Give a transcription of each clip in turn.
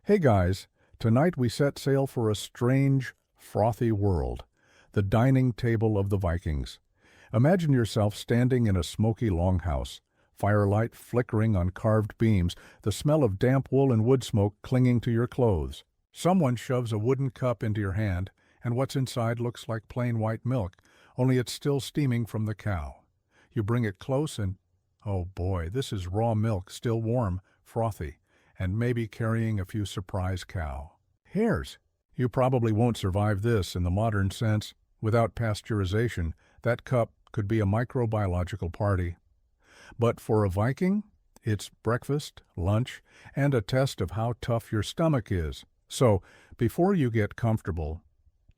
Hey guys, tonight we set sail for a strange, frothy world, the dining table of the Vikings. Imagine yourself standing in a smoky longhouse, firelight flickering on carved beams, the smell of damp wool and wood smoke clinging to your clothes. Someone shoves a wooden cup into your hand, and what's inside looks like plain white milk, only it's still steaming from the cow. You bring it close and, oh boy, this is raw milk, still warm, frothy, and maybe carrying a few surprise cow hairs. You probably won't survive this in the modern sense. Without pasteurization, that cup could be a microbiological party. But for a Viking, it's breakfast, lunch, and a test of how tough your stomach is. So, before you get comfortable,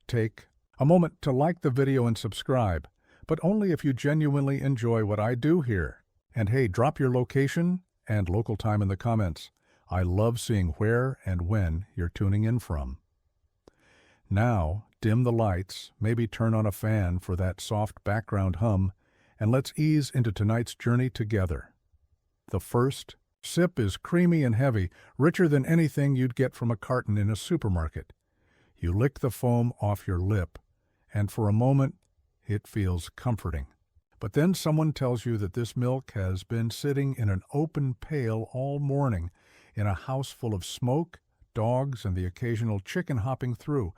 take a moment to like the video and subscribe, but only if you genuinely enjoy what I do here. And hey, drop your location and local time in the comments. I love seeing where and when you're tuning in from. Now, dim the lights, maybe turn on a fan for that soft background hum, and let's ease into tonight's journey together. The first sip is creamy and heavy, richer than anything you'd get from a carton in a supermarket. You lick the foam off your lip, and for a moment, it feels comforting. But then someone tells you that this milk has been sitting in an open pail all morning, in a house full of smoke, dogs, and the occasional chicken hopping through.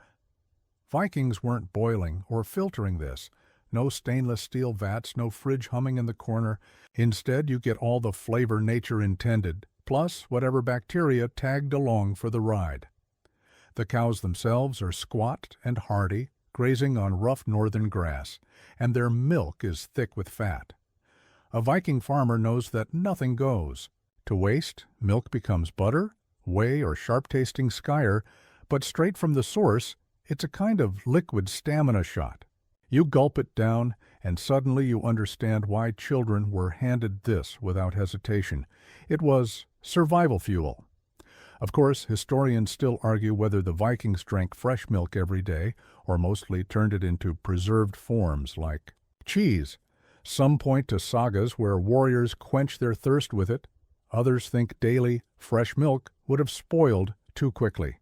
Vikings weren't boiling or filtering this. No stainless steel vats, no fridge humming in the corner. Instead, you get all the flavor nature intended, plus whatever bacteria tagged along for the ride. The cows themselves are squat and hardy, grazing on rough northern grass, and their milk is thick with fat. A Viking farmer knows that nothing goes. To waste, milk becomes butter, whey, or sharp-tasting skyr, but straight from the source, it's a kind of liquid stamina shot. You gulp it down, and suddenly you understand why children were handed this without hesitation. It was survival fuel. Of course, historians still argue whether the Vikings drank fresh milk every day or mostly turned it into preserved forms like cheese. Some point to sagas where warriors quench their thirst with it. Others think daily, fresh milk would have spoiled too quickly.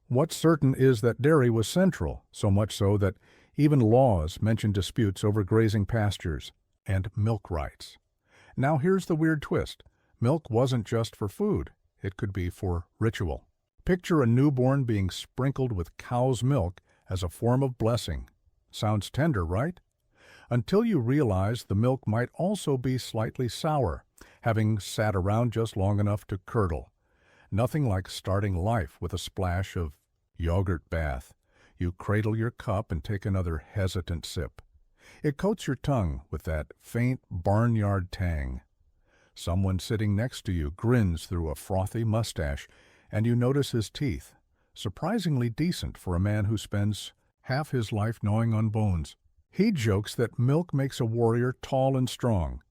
What's certain is that dairy was central, so much so that even laws mention disputes over grazing pastures and milk rights. Now here's the weird twist. Milk wasn't just for food. It could be for ritual. Picture a newborn being sprinkled with cow's milk as a form of blessing. Sounds tender, right? Until you realize the milk might also be slightly sour, having sat around just long enough to curdle. Nothing like starting life with a splash of yogurt bath. You cradle your cup and take another hesitant sip. It coats your tongue with that faint barnyard tang. Someone sitting next to you grins through a frothy mustache, and you notice his teeth, surprisingly decent for a man who spends half his life gnawing on bones. He jokes that milk makes a warrior tall and strong.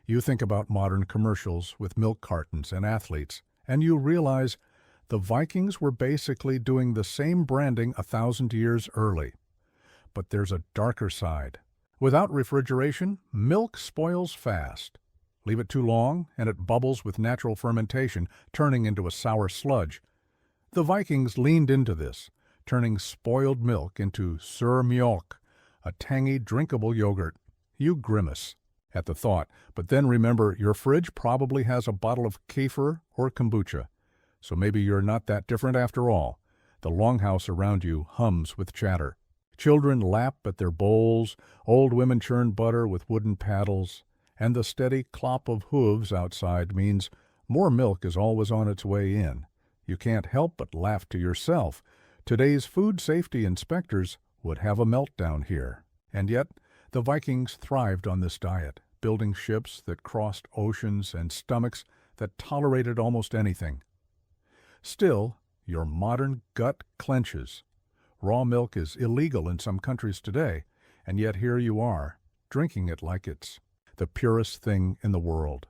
You think about modern commercials with milk cartons and athletes, and you realize the Vikings were basically doing the same branding 1,000 years early. But there's a darker side. Without refrigeration, milk spoils fast. Leave it too long, and it bubbles with natural fermentation, turning into a sour sludge. The Vikings leaned into this, turning spoiled milk into surmjölk, a tangy, drinkable yogurt. You grimace at the thought, but then remember your fridge probably has a bottle of kefir or kombucha. So maybe you're not that different after all. The longhouse around you hums with chatter. Children lap at their bowls, old women churn butter with wooden paddles, and the steady clop of hooves outside means more milk is always on its way in. You can't help but laugh to yourself. Today's food safety inspectors would have a meltdown here. And yet, the Vikings thrived on this diet, building ships that crossed oceans and stomachs that tolerated almost anything. Still, your modern gut clenches. Raw milk is illegal in some countries today, and yet here you are, drinking it like it's the purest thing in the world.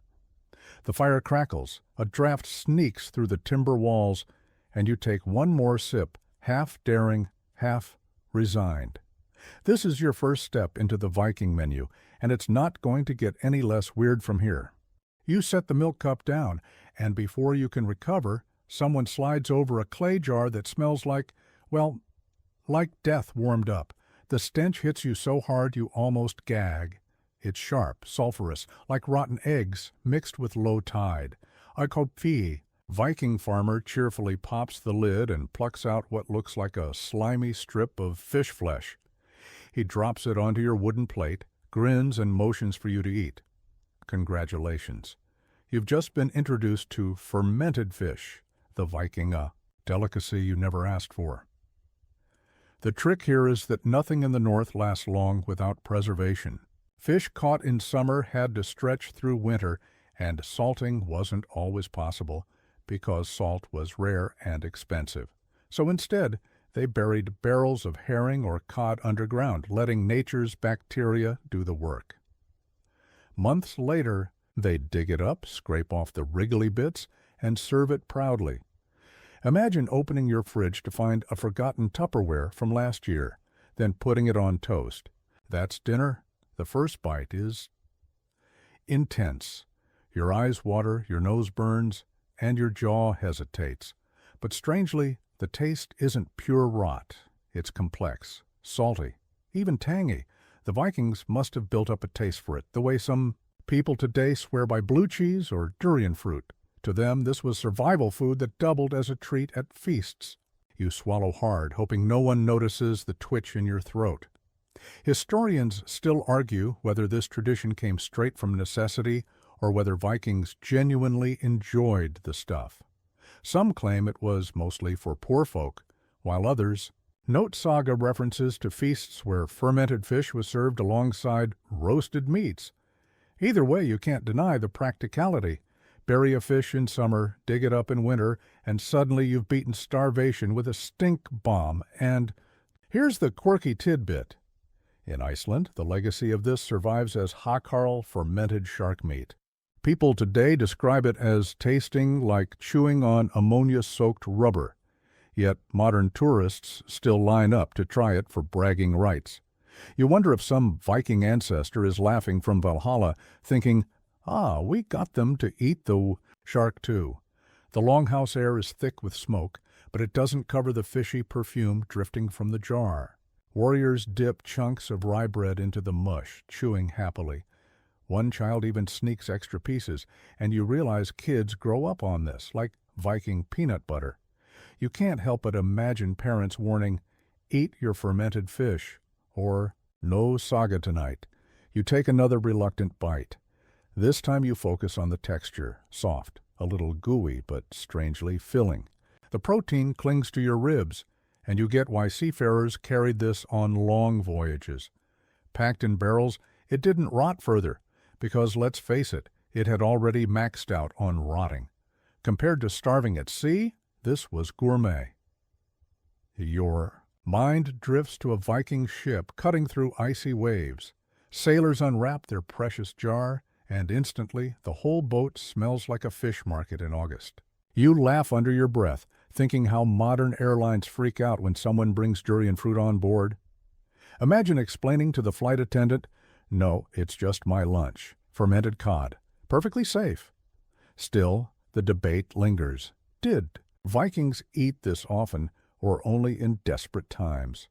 The fire crackles, a draft sneaks through the timber walls, and you take one more sip, half daring, half resigned. This is your first step into the Viking menu, and it's not going to get any less weird from here. You set the milk cup down, and before you can recover, Someone slides over a clay jar that smells well, like death warmed up. The stench hits you so hard you almost gag. It's sharp, sulphurous, like rotten eggs mixed with low tide. A kopfi. Viking farmer cheerfully pops the lid and plucks out what looks like a slimy strip of fish flesh. He drops it onto your wooden plate, grins and motions for you to eat. Congratulations. You've just been introduced to fermented fish, the Viking delicacy you never asked for. The trick here is that nothing in the north lasts long without preservation. Fish caught in summer had to stretch through winter, and salting wasn't always possible because salt was rare and expensive. So instead, they buried barrels of herring or cod underground, letting nature's bacteria do the work. Months later, they'd dig it up, scrape off the wriggly bits, and serve it proudly. Imagine opening your fridge to find a forgotten Tupperware from last year, then putting it on toast. That's dinner. The first bite is intense. Your eyes water, your nose burns, and your jaw hesitates. But strangely, the taste isn't pure rot. It's complex, salty, even tangy. The Vikings must have built up a taste for it, the way some people today swear by blue cheese or durian fruit. To them, this was survival food that doubled as a treat at feasts. You swallow hard, hoping no one notices the twitch in your throat. Historians still argue whether this tradition came straight from necessity or whether Vikings genuinely enjoyed the stuff. Some claim it was mostly for poor folk, while others note saga references to feasts where fermented fish was served alongside roasted meats. Either way, you can't deny the practicality. Bury a fish in summer, dig it up in winter, and suddenly you've beaten starvation with a stink bomb. And here's the quirky tidbit. In Iceland, the legacy of this survives as hakarl fermented shark meat. People today describe it as tasting like chewing on ammonia-soaked rubber, yet modern tourists still line up to try it for bragging rights. You wonder if some Viking ancestor is laughing from Valhalla, thinking, we got them to eat the shark too. The longhouse air is thick with smoke, but it doesn't cover the fishy perfume drifting from the jar. Warriors dip chunks of rye bread into the mush, chewing happily. One child even sneaks extra pieces, and you realize kids grow up on this, like Viking peanut butter. You can't help but imagine parents warning, "Eat your fermented fish," or "No saga tonight." You take another reluctant bite. This time you focus on the texture, soft, a little gooey, but strangely filling. The protein clings to your ribs, and you get why seafarers carried this on long voyages. Packed in barrels, it didn't rot further, because let's face it, it had already maxed out on rotting. Compared to starving at sea, this was gourmet. Your mind drifts to a Viking ship cutting through icy waves. Sailors unwrap their precious jar, and instantly the whole boat smells like a fish market in August. You laugh under your breath, thinking how modern airlines freak out when someone brings durian fruit on board. Imagine explaining to the flight attendant, "No, it's just my lunch. Fermented cod. Perfectly safe." Still, the debate lingers. Did Vikings eat this often, or only in desperate times?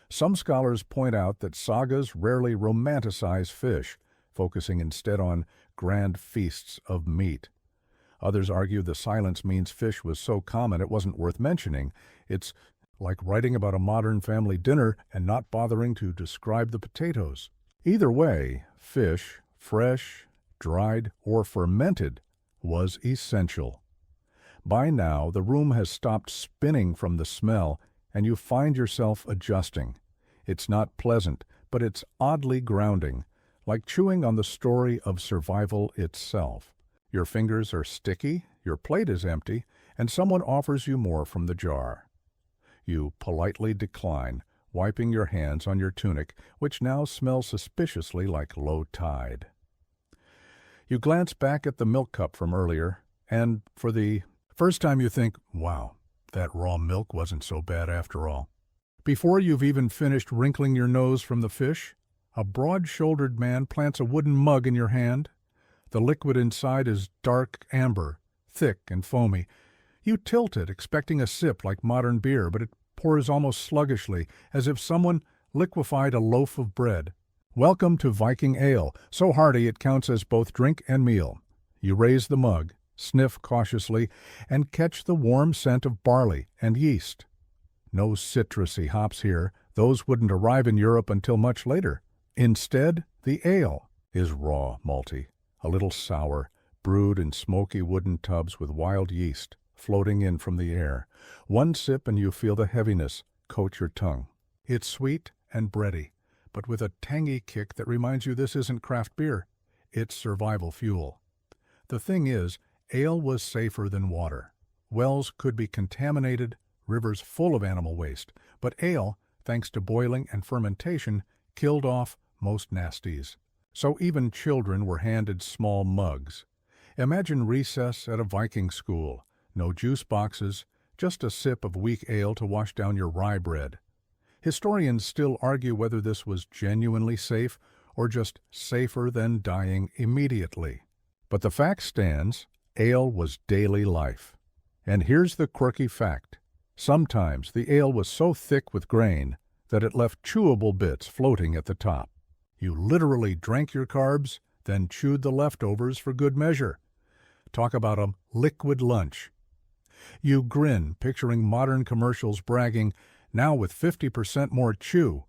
Some scholars point out that sagas rarely romanticize fish, focusing instead on grand feasts of meat. Others argue the silence means fish was so common it wasn't worth mentioning. It's like writing about a modern family dinner and not bothering to describe the potatoes. Either way, fish, fresh, dried, or fermented, was essential. By now, the room has stopped spinning from the smell, and you find yourself adjusting. It's not pleasant, but it's oddly grounding, like chewing on the story of survival itself. Your fingers are sticky, your plate is empty, and someone offers you more from the jar. You politely decline, wiping your hands on your tunic, which now smells suspiciously like low tide. You glance back at the milk cup from earlier, and for the first time you think, wow, that raw milk wasn't so bad after all. Before you've even finished wrinkling your nose from the fish, a broad-shouldered man plants a wooden mug in your hand. The liquid inside is dark amber, thick and foamy. You tilt it, expecting a sip like modern beer, but it pours almost sluggishly, as if someone liquefied a loaf of bread. Welcome to Viking ale, so hearty it counts as both drink and meal. You raise the mug, sniff cautiously, and catch the warm scent of barley and yeast. No citrusy hops here, those wouldn't arrive in Europe until much later. Instead, the ale is raw, malty, a little sour, brewed in smoky wooden tubs with wild yeast floating in from the air. One sip and you feel the heaviness coat your tongue. It's sweet and bready, but with a tangy kick that reminds you this isn't craft beer. It's survival fuel. The thing is, ale was safer than water. Wells could be contaminated, rivers full of animal waste, but ale, thanks to boiling and fermentation, killed off most nasties. So even children were handed small mugs. Imagine recess at a Viking school. No juice boxes, just a sip of weak ale to wash down your rye bread. Historians still argue whether this was genuinely safe or just safer than dying immediately. But the fact stands, ale was daily life. And here's the quirky fact. Sometimes the ale was so thick with grain that it left chewable bits floating at the top. You literally drank your carbs, then chewed the leftovers for good measure. Talk about a liquid lunch. You grin, picturing modern commercials bragging, now with 50% more chew.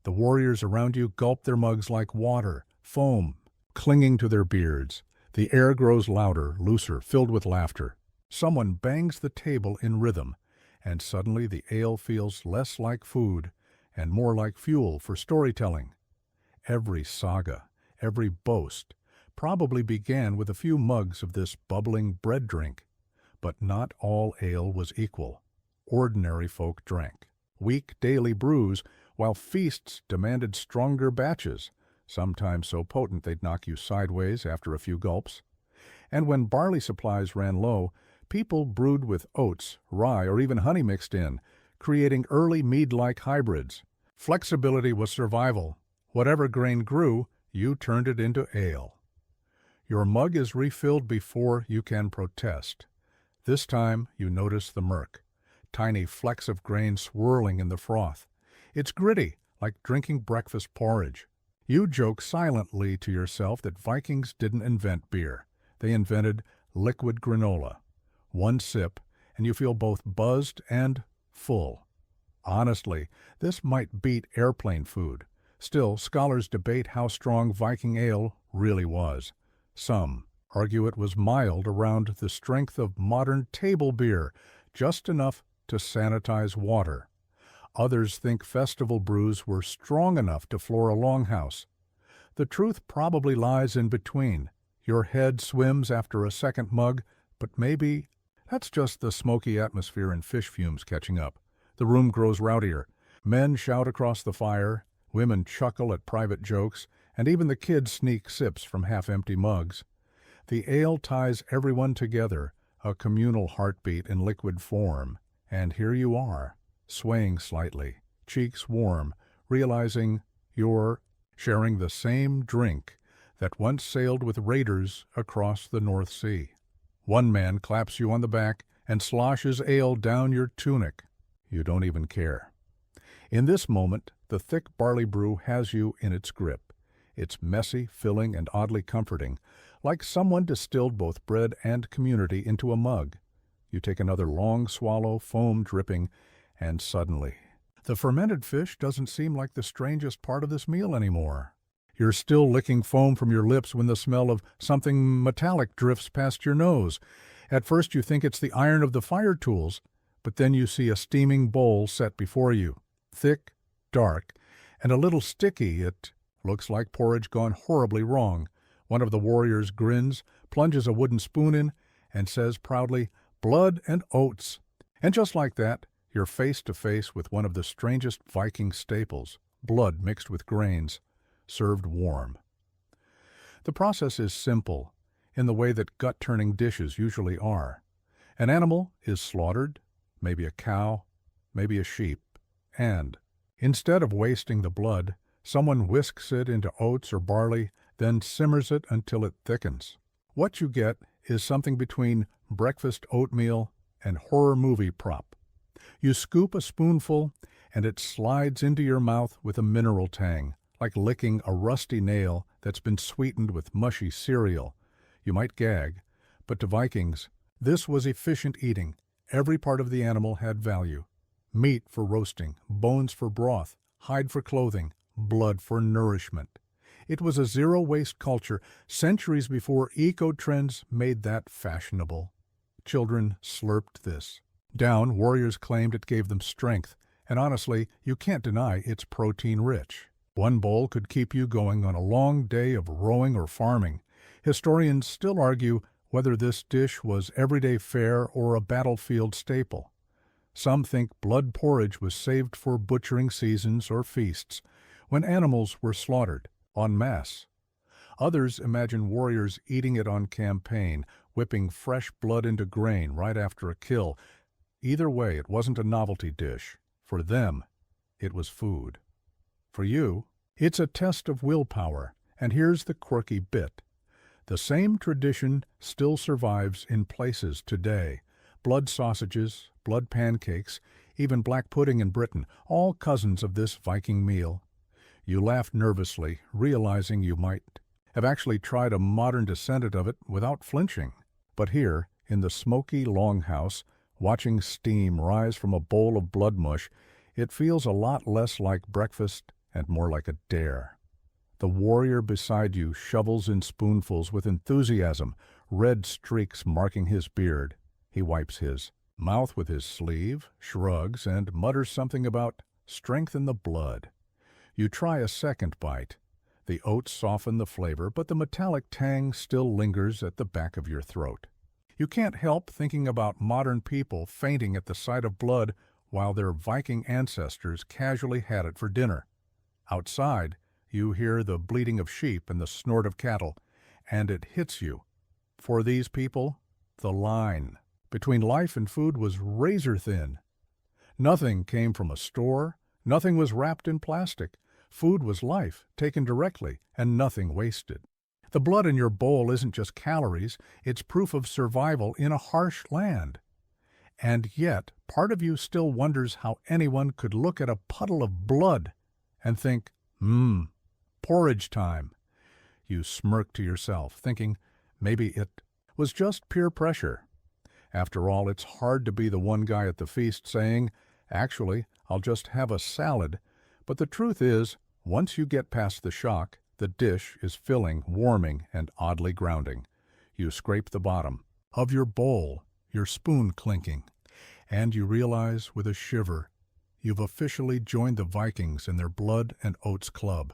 The warriors around you gulp their mugs like water, foam, clinging to their beards. The air grows louder, looser, filled with laughter. Someone bangs the table in rhythm, and suddenly the ale feels less like food and more like fuel for storytelling. Every saga, every boast, probably began with a few mugs of this bubbling bread drink. But not all ale was equal. Ordinary folk drank weak daily brews, while feasts demanded stronger batches, sometimes so potent they'd knock you sideways after a few gulps. And when barley supplies ran low, people brewed with oats, rye, or even honey mixed in, creating early mead-like hybrids. Flexibility was survival. Whatever grain grew, you turned it into ale. Your mug is refilled before you can protest. This time you notice the murk, tiny flecks of grain swirling in the froth. It's gritty, like drinking breakfast porridge. You joke silently to yourself that Vikings didn't invent beer. They invented liquid granola. One sip, and you feel both buzzed and full. Honestly, this might beat airplane food. Still, scholars debate how strong Viking ale really was. Some argue it was mild around the strength of modern table beer, just enough to sanitize water. Others think festival brews were strong enough to floor a longhouse. The truth probably lies in between. Your head swims after a second mug, but maybe that's just the smoky atmosphere and fish fumes catching up. The room grows rowdier. Men shout across the fire, women chuckle at private jokes, and even the kids sneak sips from half-empty mugs. The ale ties everyone together, a communal heartbeat in liquid form. And here you are, swaying slightly, cheeks warm, realizing you're sharing the same drink that once sailed with raiders across the North Sea. One man claps you on the back and sloshes ale down your tunic. You don't even care. In this moment, the thick barley brew has you in its grip. It's messy, filling, and oddly comforting, like someone distilled both bread and community into a mug. You take another long swallow, foam dripping, and suddenly, the fermented fish doesn't seem like the strangest part of this meal anymore. You're still licking foam from your lips when the smell of something metallic drifts past your nose. At first you think it's the iron of the fire tools, but then you see a steaming bowl set before you. Thick, dark, and a little sticky. It looks like porridge gone horribly wrong. One of the warriors grins, plunges a wooden spoon in, and says proudly, "Blood and oats." And just like that, you're face to face with one of the strangest Viking staples, blood mixed with grains, served warm. The process is simple, in the way that gut-turning dishes usually are. An animal is slaughtered, maybe a cow, maybe a sheep, and, instead of wasting the blood, someone whisks it into oats or barley, then simmers it until it thickens. What you get is something between breakfast oatmeal and horror movie prop. You scoop a spoonful, and it slides into your mouth with a mineral tang, like licking a rusty nail that's been sweetened with mushy cereal. You might gag, but to Vikings, this was efficient eating. Every part of the animal had value. Meat for roasting, bones for broth, hide for clothing, blood for nourishment. It was a zero-waste culture centuries before eco-trends made that fashionable. Children slurped this. Down, warriors claimed it gave them strength, and honestly, you can't deny it's protein-rich. One bowl could keep you going on a long day of rowing or farming. Historians still argue whether this dish was everyday fare or a battlefield staple. Some think blood porridge was saved for butchering seasons or feasts, when animals were slaughtered en masse. Others imagine warriors eating it on campaign, whipping fresh blood into grain right after a kill. Either way, it wasn't a novelty dish. For them, it was food. For you, it's a test of willpower, and here's the quirky bit. The same tradition still survives in places today. Blood sausages, blood pancakes, even black pudding in Britain, all cousins of this Viking meal. You laugh nervously, realizing you might have actually tried a modern descendant of it without flinching. But here, in the smoky longhouse, watching steam rise from a bowl of blood mush, it feels a lot less like breakfast and more like a dare. The warrior beside you shovels in spoonfuls with enthusiasm, red streaks marking his beard. He wipes his mouth with his sleeve, shrugs, and mutters something about strength in the blood. You try a second bite. The oats soften the flavor, but the metallic tang still lingers at the back of your throat. You can't help thinking about modern people fainting at the sight of blood while their Viking ancestors casually had it for dinner. Outside, you hear the bleating of sheep and the snort of cattle, and it hits you. For these people, the line between life and food was razor thin. Nothing came from a store, nothing was wrapped in plastic. Food was life, taken directly, and nothing wasted. The blood in your bowl isn't just calories, it's proof of survival in a harsh land. And yet, part of you still wonders how anyone could look at a puddle of blood and think, porridge time. You smirk to yourself, thinking maybe it was just peer pressure. After all, it's hard to be the one guy at the feast saying, actually, I'll just have a salad. But the truth is, once you get past the shock, the dish is filling, warming, and oddly grounding. You scrape the bottom of your bowl, your spoon clinking, and you realize with a shiver, you've officially joined the Vikings in their blood and oats club.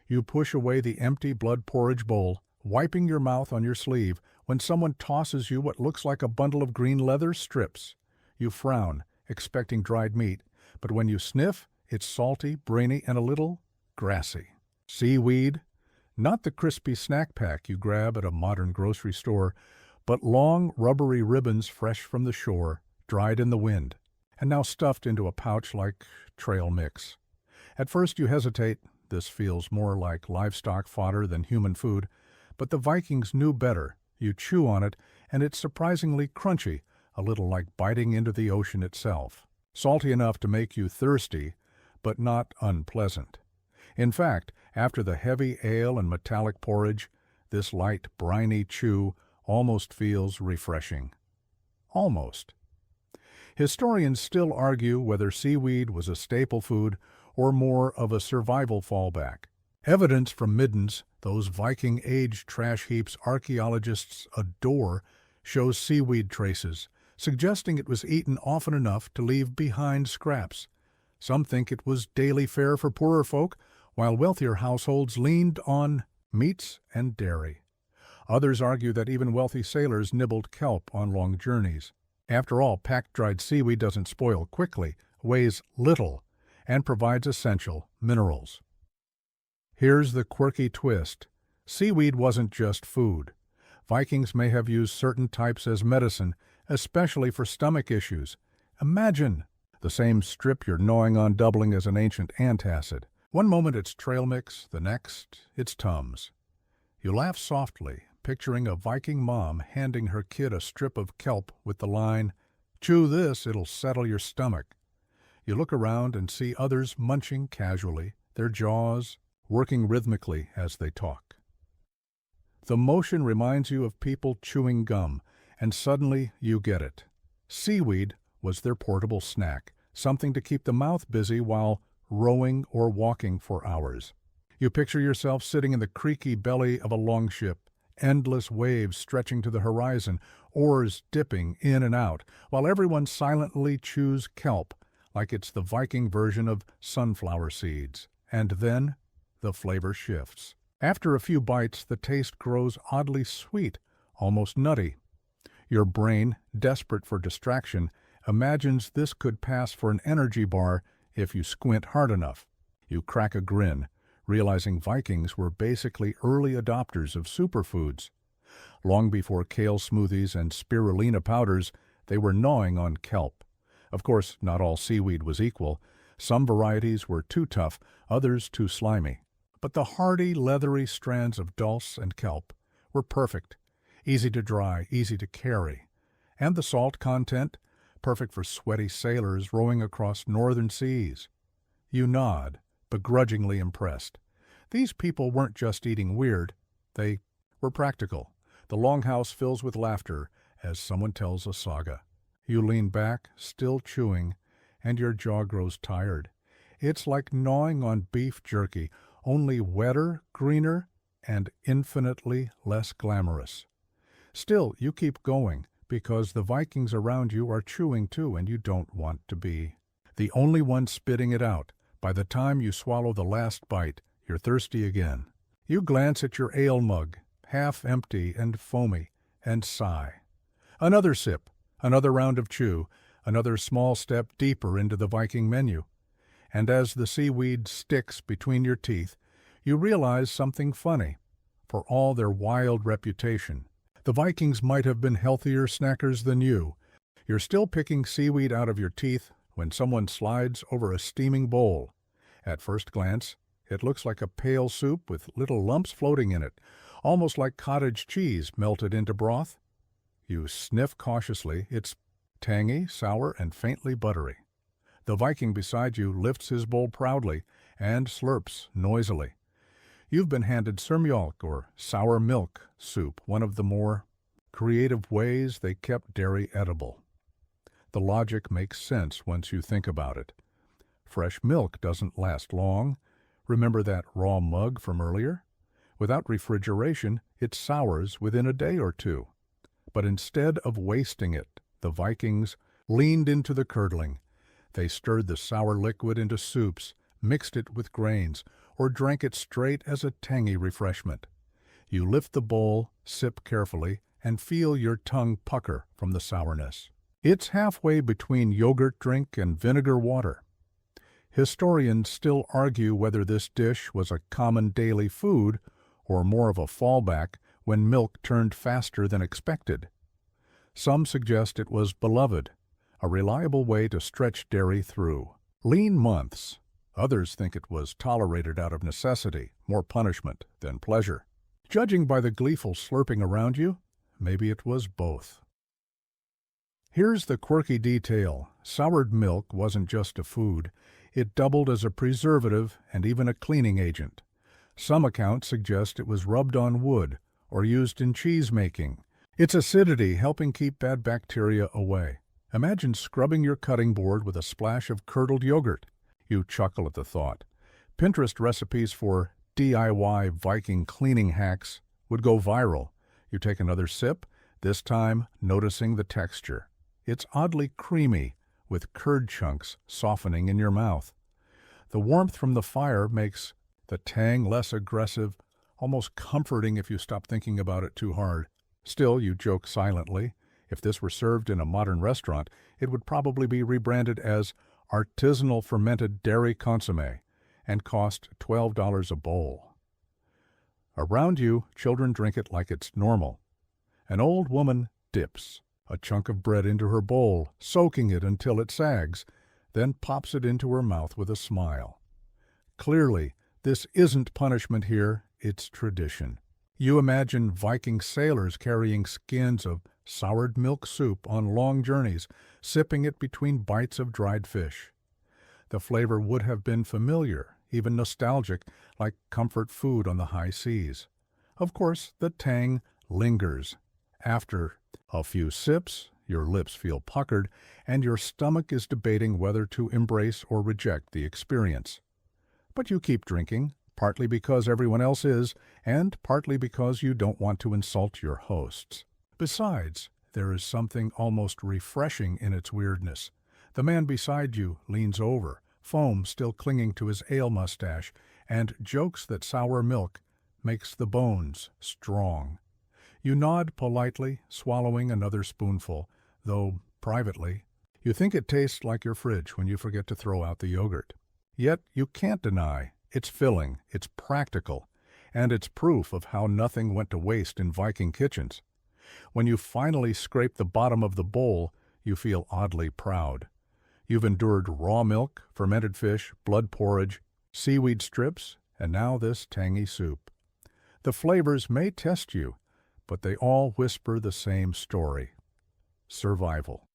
You push away the empty blood porridge bowl, wiping your mouth on your sleeve, when someone tosses you what looks like a bundle of green leather strips. You frown, expecting dried meat, but when you sniff, it's salty, brainy, and a little grassy. Seaweed, not the crispy snack pack you grab at a modern grocery store, but long, rubbery ribbons fresh from the shore, dried in the wind, and now stuffed into a pouch like trail mix. At first you hesitate. This feels more like livestock fodder than human food, but the Vikings knew better. You chew on it, and it's surprisingly crunchy, a little like biting into the ocean itself. Salty enough to make you thirsty, but not unpleasant. In fact, after the heavy ale and metallic porridge, this light, briny chew almost feels refreshing. Almost. Historians still argue whether seaweed was a staple food or more of a survival fallback. Evidence from middens, those Viking-age trash heaps archaeologists adore, shows seaweed traces, suggesting it was eaten often enough to leave behind scraps. Some think it was daily fare for poorer folk, while wealthier households leaned on meats and dairy. Others argue that even wealthy sailors nibbled kelp on long journeys. After all, packed-dried seaweed doesn't spoil quickly, weighs little, and provides essential minerals. Here's the quirky twist. Seaweed wasn't just food. Vikings may have used certain types as medicine, especially for stomach issues. Imagine the same strip you're gnawing on doubling as an ancient antacid. One moment it's trail mix, the next it's Tums. You laugh softly, picturing a Viking mom handing her kid a strip of kelp with the line, Chew this, it'll settle your stomach. You look around and see others munching casually, their jaws working rhythmically as they talk. The motion reminds you of people chewing gum, and suddenly you get it. Seaweed was their portable snack, something to keep the mouth busy while rowing or walking for hours. You picture yourself sitting in the creaky belly of a longship, endless waves stretching to the horizon, oars dipping in and out, while everyone silently chews kelp like it's the Viking version of sunflower seeds. And then the flavor shifts. After a few bites, the taste grows oddly sweet, almost nutty. Your brain, desperate for distraction, imagines this could pass for an energy bar if you squint hard enough. You crack a grin, realizing Vikings were basically early adopters of superfoods. Long before kale smoothies and spirulina powders, they were gnawing on kelp. Of course, not all seaweed was equal. Some varieties were too tough, others too slimy. But the hardy, leathery strands of dulse and kelp were perfect, easy to dry, easy to carry. And the salt content, perfect for sweaty sailors rowing across northern seas. You nod, begrudgingly impressed. These people weren't just eating weird, they were practical. The longhouse fills with laughter as someone tells a saga. You lean back, still chewing, and your jaw grows tired. It's like gnawing on beef jerky, only wetter, greener, and infinitely less glamorous. Still, you keep going, because the Vikings around you are chewing too, and you don't want to be the only one spitting it out. By the time you swallow the last bite, you're thirsty again. You glance at your ale mug, half empty and foamy, and sigh. Another sip, another round of chew, another small step deeper into the Viking menu. And as the seaweed sticks between your teeth, you realize something funny. For all their wild reputation, the Vikings might have been healthier snackers than you. You're still picking seaweed out of your teeth when someone slides over a steaming bowl. At first glance, it looks like a pale soup with little lumps floating in it, almost like cottage cheese melted into broth. You sniff cautiously. It's tangy, sour, and faintly buttery. The Viking beside you lifts his bowl proudly and slurps noisily. You've been handed surmjolk, or sour milk soup, one of the more creative ways they kept dairy edible. The logic makes sense once you think about it. Fresh milk doesn't last long. Remember that raw mug from earlier? Without refrigeration, it sours within a day or two. But instead of wasting it, the Vikings leaned into the curdling. They stirred the sour liquid into soups, mixed it with grains, or drank it straight as a tangy refreshment. You lift the bowl, sip carefully, and feel your tongue pucker from the sourness. It's halfway between yogurt drink and vinegar water. Historians still argue whether this dish was a common daily food or more of a fallback when milk turned faster than expected. Some suggest it was beloved, a reliable way to stretch dairy through lean months. Others think it was tolerated out of necessity, more punishment than pleasure. Judging by the gleeful slurping around you, maybe it was both. Here's the quirky detail. Soured milk wasn't just a food. It doubled as a preservative and even a cleaning agent. Some accounts suggest it was rubbed on wood or used in cheese making, its acidity helping keep bad bacteria away. Imagine scrubbing your cutting board with a splash of curdled yogurt. You chuckle at the thought. Pinterest recipes for DIY Viking cleaning hacks would go viral. You take another sip, this time noticing the texture. It's oddly creamy, with curd chunks softening in your mouth. The warmth from the fire makes the tang less aggressive, almost comforting if you stop thinking about it too hard. Still, you joke silently. If this were served in a modern restaurant, it would probably be rebranded as artisanal fermented dairy consommé and cost $12 a bowl. Around you, children drink it like it's normal. An old woman dips a chunk of bread into her bowl, soaking it until it sags, then pops it into her mouth with a smile. Clearly, this isn't punishment here, it's tradition. You imagine Viking sailors carrying skins of soured milk soup on long journeys, sipping it between bites of dried fish. The flavor would have been familiar, even nostalgic, like comfort food on the high seas. Of course, the tang lingers. After a few sips, your lips feel puckered, and your stomach is debating whether to embrace or reject the experience. But you keep drinking, partly because everyone else is, and partly because you don't want to insult your hosts. Besides, there is something almost refreshing in its weirdness. The man beside you leans over, foam still clinging to his ale mustache, and jokes that sour milk makes the bones strong. You nod politely, swallowing another spoonful, though, privately, you think it tastes like your fridge when you forget to throw out the yogurt. Yet you can't deny it's filling, it's practical, and it's proof of how nothing went to waste in Viking kitchens. When you finally scrape the bottom of the bowl, you feel oddly proud. You've endured raw milk, fermented fish, blood porridge, seaweed strips, and now this tangy soup. The flavors may test you, but they all whisper the same story: survival.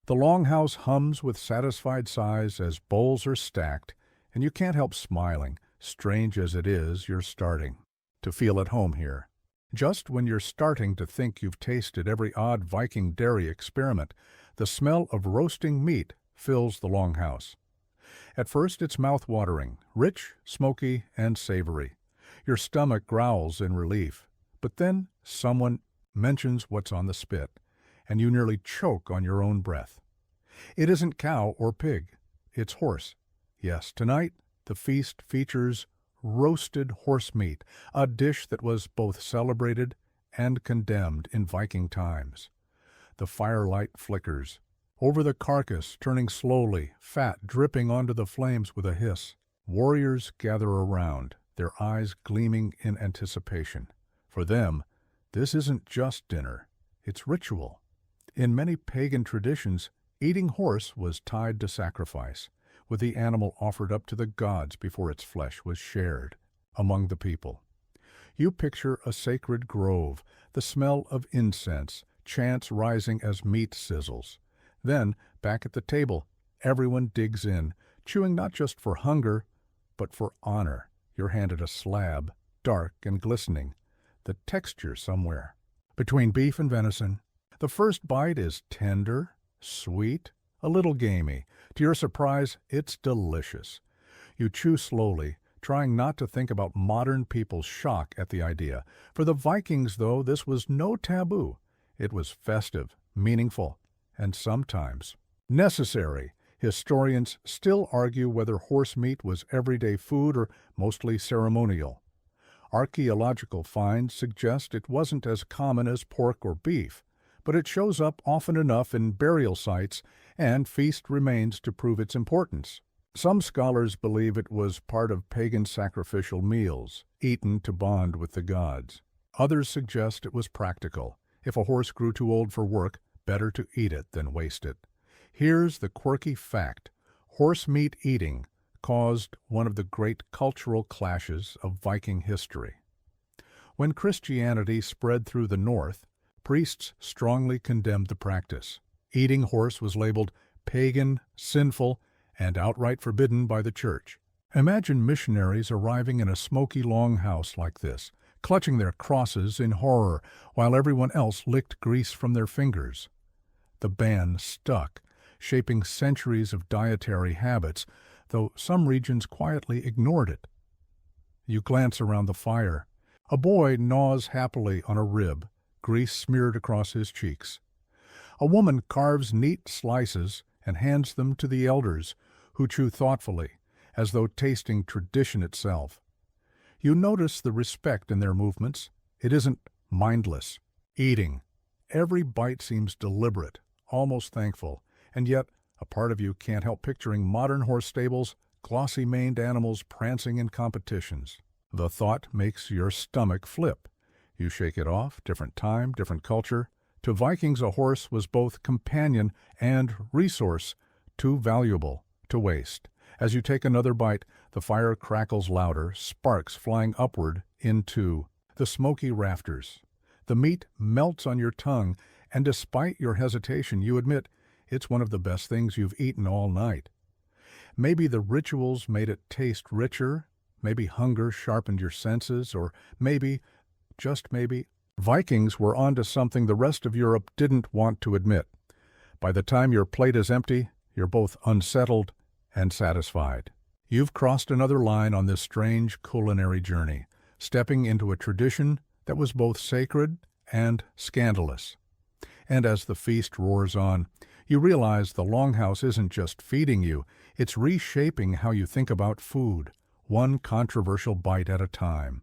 The longhouse hums with satisfied sighs as bowls are stacked, and you can't help smiling. Strange as it is, you're starting to feel at home here. Just when you're starting to think you've tasted every odd Viking dairy experiment, the smell of roasting meat fills the longhouse. At first it's mouth-watering, rich, smoky, and savory. Your stomach growls in relief, but then someone mentions what's on the spit, and you nearly choke on your own breath. It isn't cow or pig, it's horse. Yes, tonight the feast features roasted horse meat, a dish that was both celebrated and condemned in Viking times. The firelight flickers over the carcass, turning slowly, fat dripping onto the flames with a hiss. Warriors gather around, their eyes gleaming in anticipation. For them, this isn't just dinner, it's ritual. In many pagan traditions, eating horse was tied to sacrifice, with the animal offered up to the gods before its flesh was shared among the people. You picture a sacred grove, the smell of incense, chants rising as meat sizzles. Then, back at the table, everyone digs in, chewing not just for hunger, but for honor. You're handed a slab, dark and glistening, the texture somewhere. Between beef and venison, the first bite is tender, sweet, a little gamey. To your surprise, it's delicious. You chew slowly, trying not to think about modern people's shock at the idea. For the Vikings, though, this was no taboo. It was festive, meaningful, and sometimes necessary. Historians still argue whether horse meat was everyday food or mostly ceremonial. Archaeological finds suggest it wasn't as common as pork or beef, but it shows up often enough in burial sites and feast remains to prove its importance. Some scholars believe it was part of pagan sacrificial meals, eaten to bond with the gods. Others suggest it was practical. If a horse grew too old for work, better to eat it than waste it. Here's the quirky fact: horse meat eating caused one of the great cultural clashes of Viking history. When Christianity spread through the north, priests strongly condemned the practice. Eating horse was labeled pagan, sinful, and outright forbidden by the church. Imagine missionaries arriving in a smoky longhouse like this, clutching their crosses in horror while everyone else licked grease from their fingers. The ban stuck, shaping centuries of dietary habits, though some regions quietly ignored it. You glance around the fire. A boy gnaws happily on a rib, grease smeared across his cheeks. A woman carves neat slices and hands them to the elders, who chew thoughtfully, as though tasting tradition itself. You notice the respect in their movements. It isn't mindless eating. Every bite seems deliberate, almost thankful, and yet a part of you can't help picturing modern horse stables, glossy-maned animals prancing in competitions. The thought makes your stomach flip. You shake it off, different time, different culture. To Vikings, a horse was both companion and resource, too valuable to waste. As you take another bite, the fire crackles louder, sparks flying upward into the smoky rafters. The meat melts on your tongue, and despite your hesitation, you admit it's one of the best things you've eaten all night. Maybe the rituals made it taste richer, maybe hunger sharpened your senses, or maybe, just maybe, Vikings were onto something the rest of Europe didn't want to admit. By the time your plate is empty, you're both unsettled and satisfied. You've crossed another line on this strange culinary journey, stepping into a tradition that was both sacred and scandalous. And as the feast roars on, you realize the Longhouse isn't just feeding you, it's reshaping how you think about food, one controversial bite at a time.